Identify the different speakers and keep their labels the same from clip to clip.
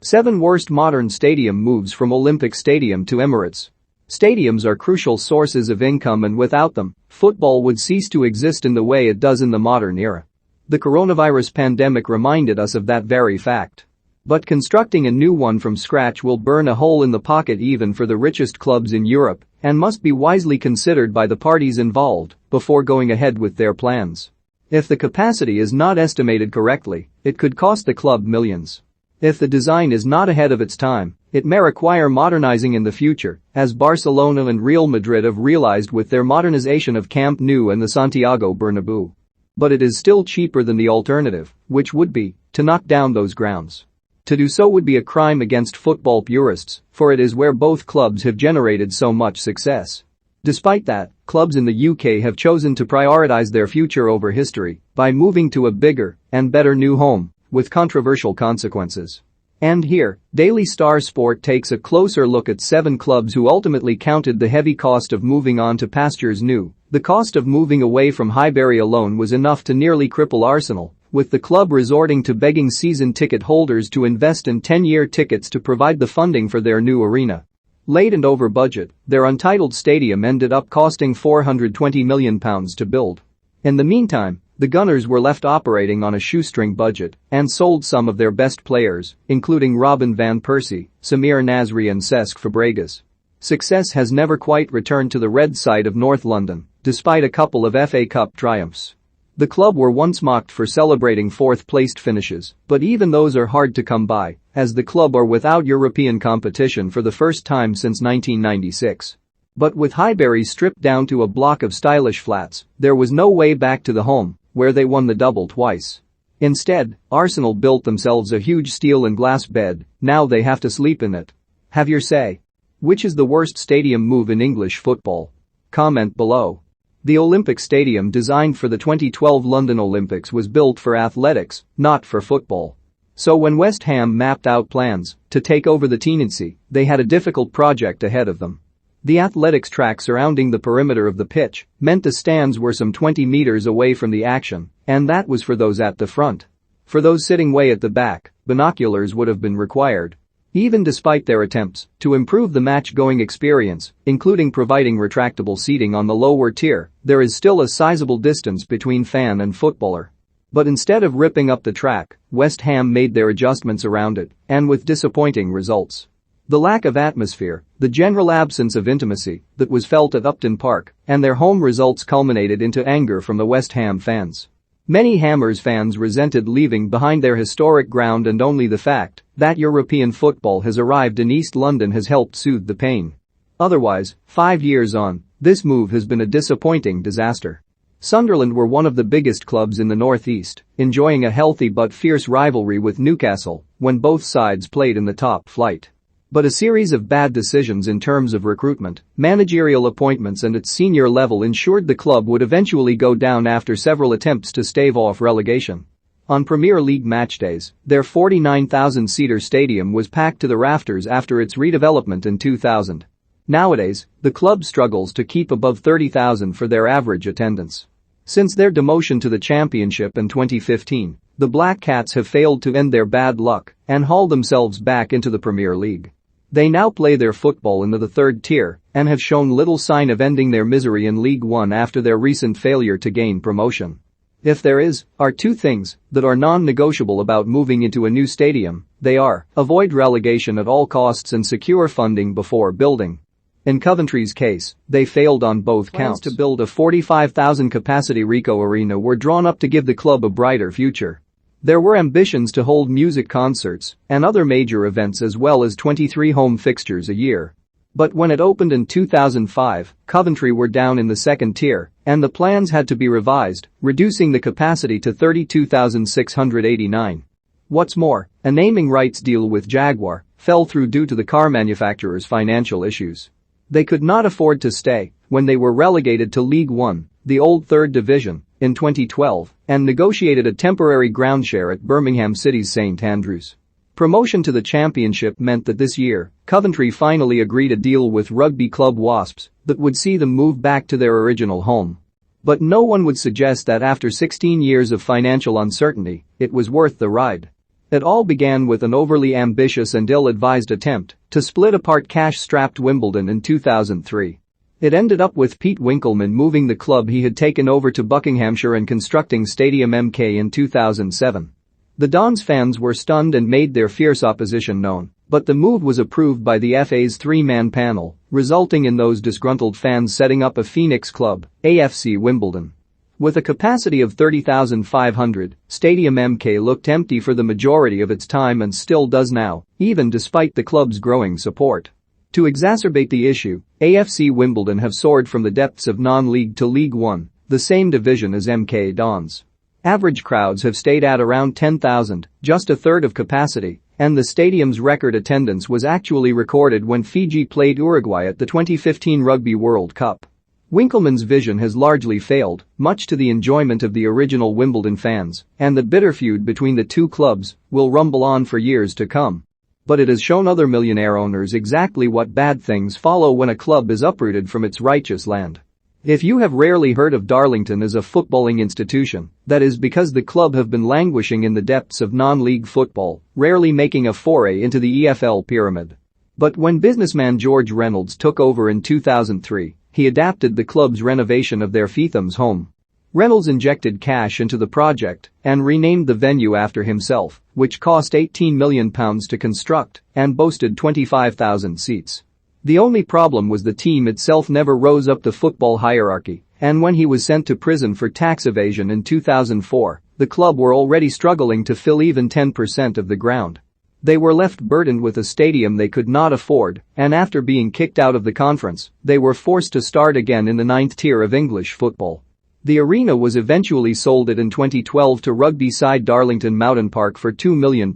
Speaker 1: 7 Worst modern stadium moves from Olympic Stadium to Emirates. Stadiums are crucial sources of income, and without them, football would cease to exist in the way it does in the modern era. The coronavirus pandemic reminded us of that very fact. But constructing a new one from scratch will burn a hole in the pocket even for the richest clubs in Europe, and must be wisely considered by the parties involved before going ahead with their plans. If the capacity is not estimated correctly, it could cost the club millions. If the design is not ahead of its time, it may require modernizing in the future, as Barcelona and Real Madrid have realized with their modernization of Camp Nou and the Santiago Bernabéu. But it is still cheaper than the alternative, which would be to knock down those grounds. To do so would be a crime against football purists, for it is where both clubs have generated so much success. Despite that, clubs in the UK have chosen to prioritize their future over history by moving to a bigger and better new home, with controversial consequences. And here, Daily Star Sport takes a closer look at 7 clubs who ultimately counted the heavy cost of moving on to pastures new. The cost of moving away from Highbury alone was enough to nearly cripple Arsenal, with the club resorting to begging season ticket holders to invest in 10-year tickets to provide the funding for their new arena. Late and over budget, their untitled stadium ended up costing £420 million to build. In the meantime, the Gunners were left operating on a shoestring budget and sold some of their best players, including Robin van Persie, Samir Nasri and Cesc Fabregas. Success has never quite returned to the red side of North London, despite a couple of FA Cup triumphs. The club were once mocked for celebrating fourth-placed finishes, but even those are hard to come by, as the club are without European competition for the first time since 1996. But with Highbury stripped down to a block of stylish flats, there was no way back to the home, where they won the double twice. Instead, Arsenal built themselves a huge steel and glass bed, now they have to sleep in it. Have your say. Which is the worst stadium move in English football? Comment below. The Olympic Stadium designed for the 2012 London Olympics was built for athletics, not for football. So when West Ham mapped out plans to take over the tenancy, they had a difficult project ahead of them. The athletics track surrounding the perimeter of the pitch meant the stands were some 20 meters away from the action, and that was for those at the front. For those sitting way at the back, binoculars would have been required. Even despite their attempts to improve the match-going experience, including providing retractable seating on the lower tier, there is still a sizable distance between fan and footballer. But instead of ripping up the track, West Ham made their adjustments around it, and with disappointing results. The lack of atmosphere, the general absence of intimacy that was felt at Upton Park, and their home results culminated into anger from the West Ham fans. Many Hammers fans resented leaving behind their historic ground, and only the fact that European football has arrived in East London has helped soothe the pain. Otherwise, 5 years on, this move has been a disappointing disaster. Sunderland were one of the biggest clubs in the northeast, enjoying a healthy but fierce rivalry with Newcastle when both sides played in the top flight. But a series of bad decisions in terms of recruitment, managerial appointments and its senior level ensured the club would eventually go down after several attempts to stave off relegation. On Premier League matchdays, their 49,000-seater stadium was packed to the rafters after its redevelopment in 2000. Nowadays, the club struggles to keep above 30,000 for their average attendance. Since their demotion to the Championship in 2015, the Black Cats have failed to end their bad luck and haul themselves back into the Premier League. They now play their football in the third tier and have shown little sign of ending their misery in League One after their recent failure to gain promotion. If there are 2 things that are non-negotiable about moving into a new stadium, they are: avoid relegation at all costs and secure funding before building. In Coventry's case, they failed on both counts. Plans to build a 45,000-capacity Ricoh Arena were drawn up to give the club a brighter future. There were ambitions to hold music concerts and other major events as well as 23 home fixtures a year. But when it opened in 2005, Coventry were down in the second tier, and the plans had to be revised, reducing the capacity to 32,689. What's more, a naming rights deal with Jaguar fell through due to the car manufacturer's financial issues. They could not afford to stay when they were relegated to League One, the old third division, in 2012, and negotiated a temporary ground share at Birmingham City's St Andrews. Promotion to the Championship meant that this year, Coventry finally agreed a deal with rugby club Wasps that would see them move back to their original home. But no one would suggest that after 16 years of financial uncertainty, it was worth the ride. It all began with an overly ambitious and ill-advised attempt to split apart cash-strapped Wimbledon in 2003. It ended up with Pete Winkelman moving the club he had taken over to Buckinghamshire and constructing Stadium MK in 2007. The Dons fans were stunned and made their fierce opposition known, but the move was approved by the FA's three-man panel, resulting in those disgruntled fans setting up a Phoenix club, AFC Wimbledon. With a capacity of 30,500, Stadium MK looked empty for the majority of its time and still does now, even despite the club's growing support. To exacerbate the issue, AFC Wimbledon have soared from the depths of non-league to League One, the same division as MK Dons. Average crowds have stayed at around 10,000, just a third of capacity, and the stadium's record attendance was actually recorded when Fiji played Uruguay at the 2015 Rugby World Cup. Winkelman's vision has largely failed, much to the enjoyment of the original Wimbledon fans, and the bitter feud between the two clubs will rumble on for years to come. But it has shown other millionaire owners exactly what bad things follow when a club is uprooted from its righteous land. If you have rarely heard of Darlington as a footballing institution, that is because the club have been languishing in the depths of non-league football, rarely making a foray into the EFL pyramid. But when businessman George Reynolds took over in 2003, he adapted the club's renovation of their Feetham's home. Reynolds injected cash into the project and renamed the venue after himself, which cost £18 million to construct and boasted 25,000 seats. The only problem was the team itself never rose up the football hierarchy, and when he was sent to prison for tax evasion in 2004, the club were already struggling to fill even 10% of the ground. They were left burdened with a stadium they could not afford, and after being kicked out of the conference, they were forced to start again in the ninth tier of English football. The arena was eventually sold in 2012 to rugby side Darlington Mountain Park for £2 million.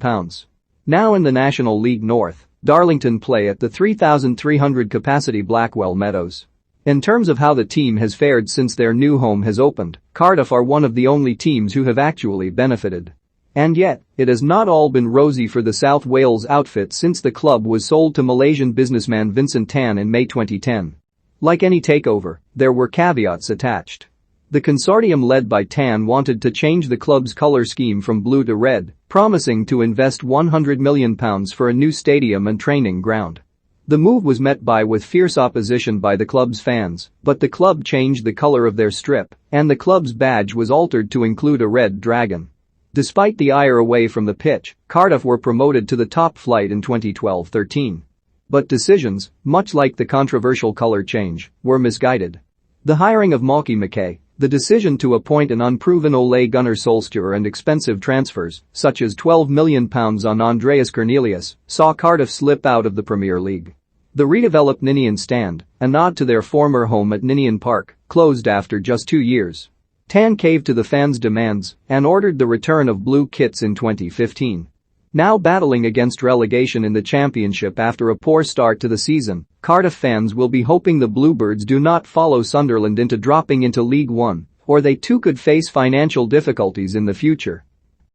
Speaker 1: Now in the National League North, Darlington play at the 3,300 capacity Blackwell Meadows. In terms of how the team has fared since their new home has opened, Cardiff are one of the only teams who have actually benefited. And yet, it has not all been rosy for the South Wales outfit since the club was sold to Malaysian businessman Vincent Tan in May 2010. Like any takeover, there were caveats attached. The consortium led by Tan wanted to change the club's colour scheme from blue to red, promising to invest £100 million for a new stadium and training ground. The move was met with fierce opposition by the club's fans, but the club changed the colour of their strip, and the club's badge was altered to include a red dragon. Despite the ire away from the pitch, Cardiff were promoted to the top flight in 2012-13. But decisions, much like the controversial colour change, were misguided. The hiring of Malky Mackay, the decision to appoint an unproven Ole Gunnar Solskjaer and expensive transfers, such as £12 million on Andreas Cornelius, saw Cardiff slip out of the Premier League. The redeveloped Ninian Stand, a nod to their former home at Ninian Park, closed after just 2 years. Tan caved to the fans' demands and ordered the return of blue kits in 2015. Now battling against relegation in the Championship after a poor start to the season, Cardiff fans will be hoping the Bluebirds do not follow Sunderland into dropping into League One, or they too could face financial difficulties in the future.